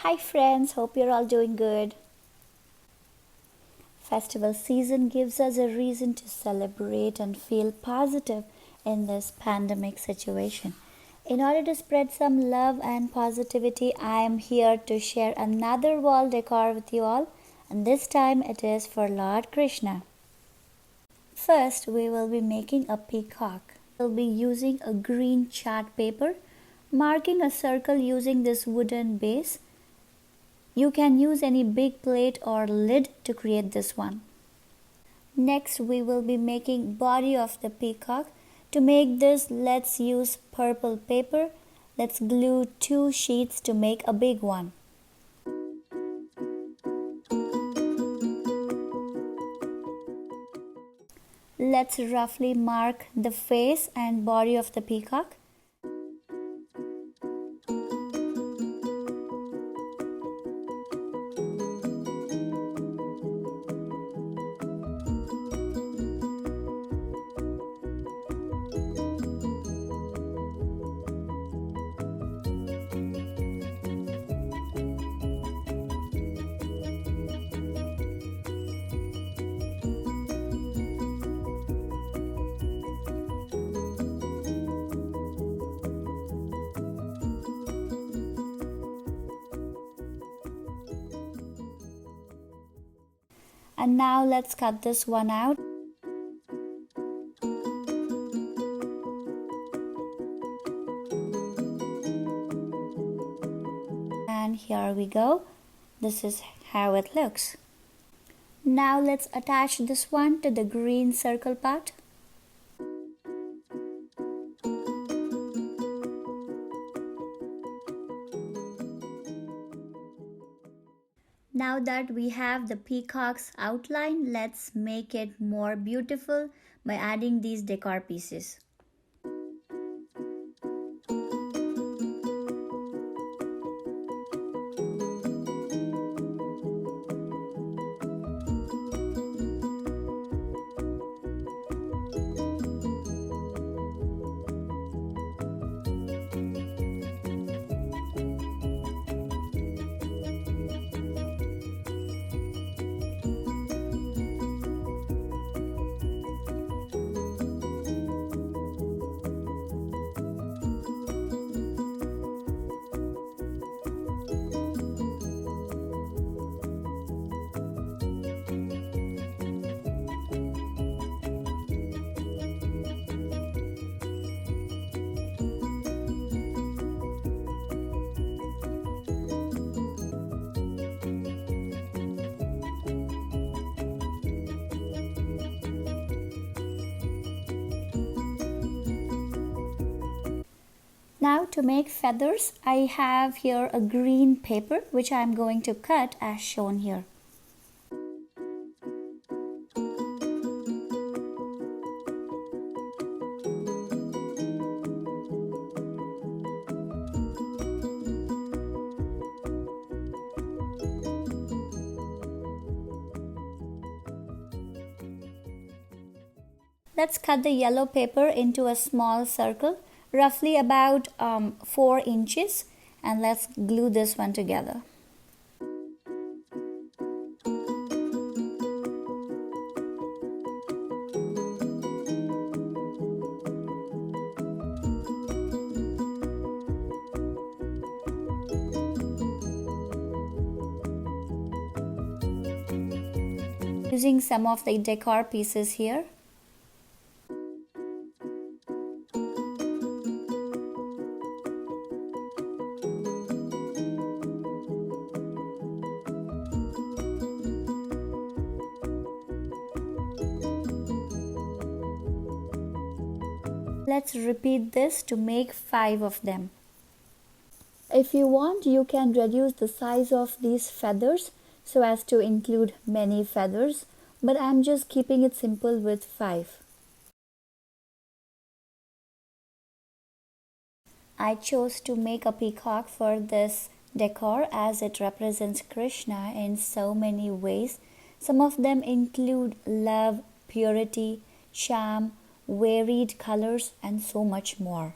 Hi friends, hope you're all doing good. Festival season gives us a reason to celebrate and feel positive in this pandemic situation. In order to spread some love and positivity, I am here to share another wall decor with you all, and this time it is for Lord Krishna. First, we will be making a peacock. We'll be using a green chart paper, marking a circle using this wooden base. You can use any big plate or lid to create this one. Next, we will be making body of the peacock. To make this, let's use purple paper. Let's glue 2 sheets to make a big one. Let's roughly mark the face and body of the peacock. And now let's cut this one out. And here we go. This is how it looks. Now let's attach this one to the green circle part. Now that we have the peacock's outline, let's make it more beautiful by adding these decor pieces. Now to make feathers, I have here a green paper which I am going to cut as shown here. Let's cut the yellow paper into a small circle, roughly about 4 inches, and let's glue this one together. Using some of the decor pieces here. Let's repeat this to make 5 of them. If you want, you can reduce the size of these feathers so as to include many feathers, but I'm just keeping it simple with 5. I chose to make a peacock for this decor as it represents Krishna in so many ways. Some of them include love, purity, charm, varied colors, and so much more.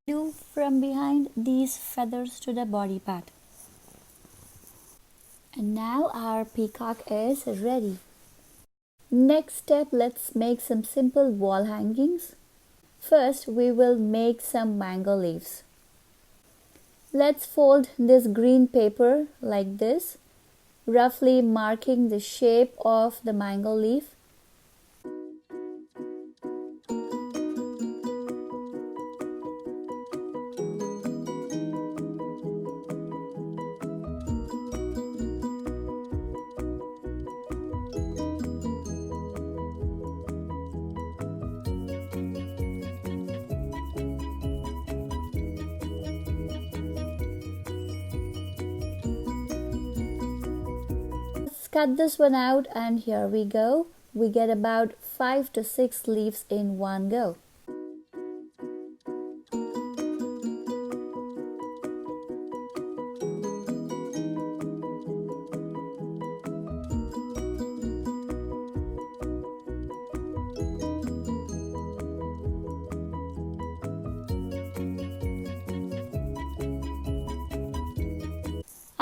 Glue from behind these feathers to the body part. And now our peacock is ready. Next step, let's make some simple wall hangings. First, we will make some mango leaves. Let's fold this green paper like this, roughly marking the shape of the mango leaf. Cut this one out, and here we go. We get about 5 to 6 leaves in one go.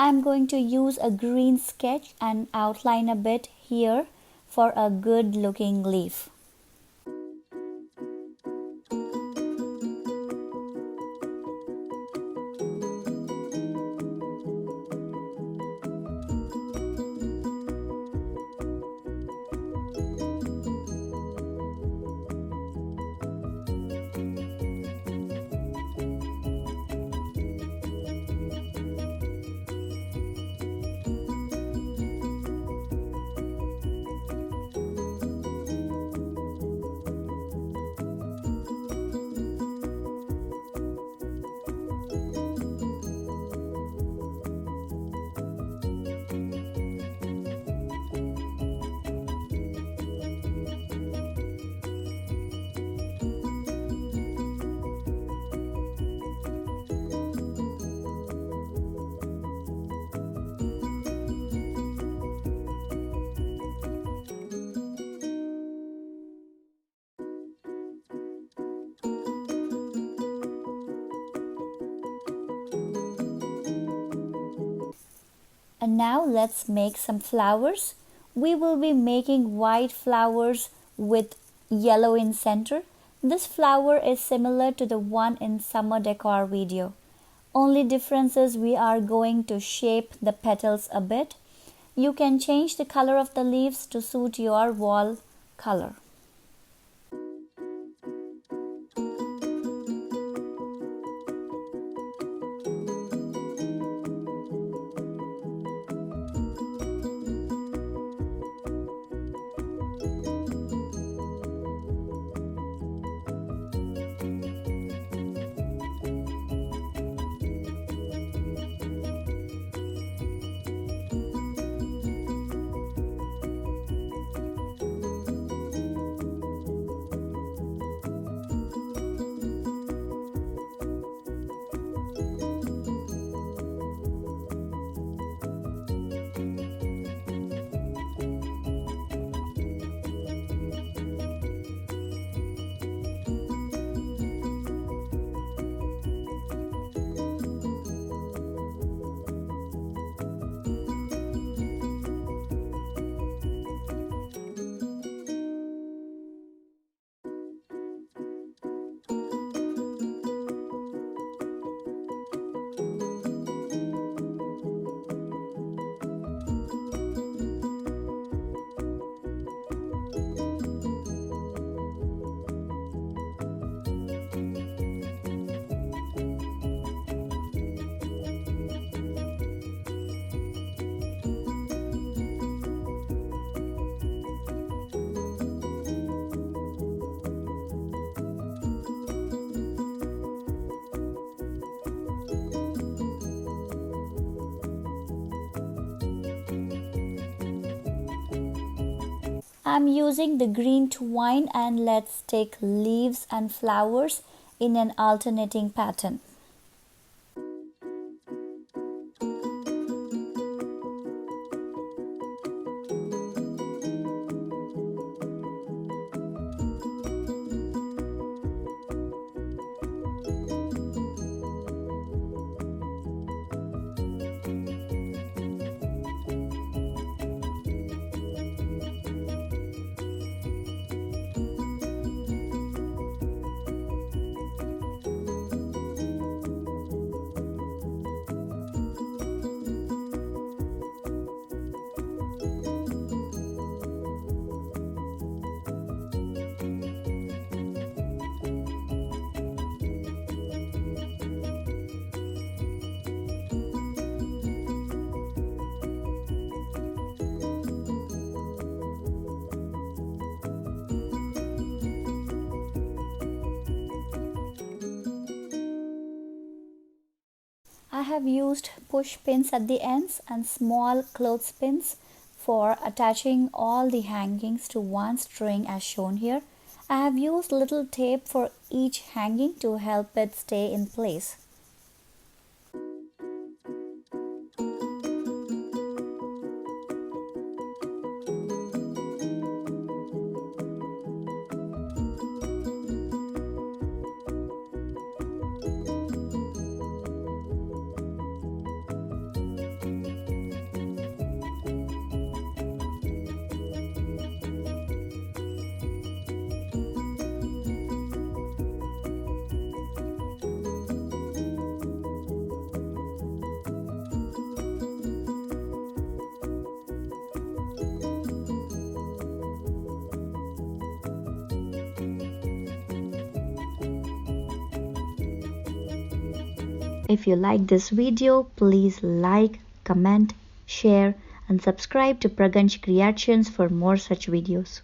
I'm going to use a green sketch and outline a bit here for a good looking leaf. And now let's make some flowers. We will be making white flowers with yellow in center. This flower is similar to the one in summer decor video. Only difference is we are going to shape the petals a bit. You can change the color of the leaves to suit your wall color. I'm using the green twine, and let's take leaves and flowers in an alternating pattern. have used push pins at the ends and small clothespins for attaching all the hangings to one string as shown here. I have used little tape for each hanging to help it stay in place. If you like this video, please like, comment, share and subscribe to Praganj Creations for more such videos.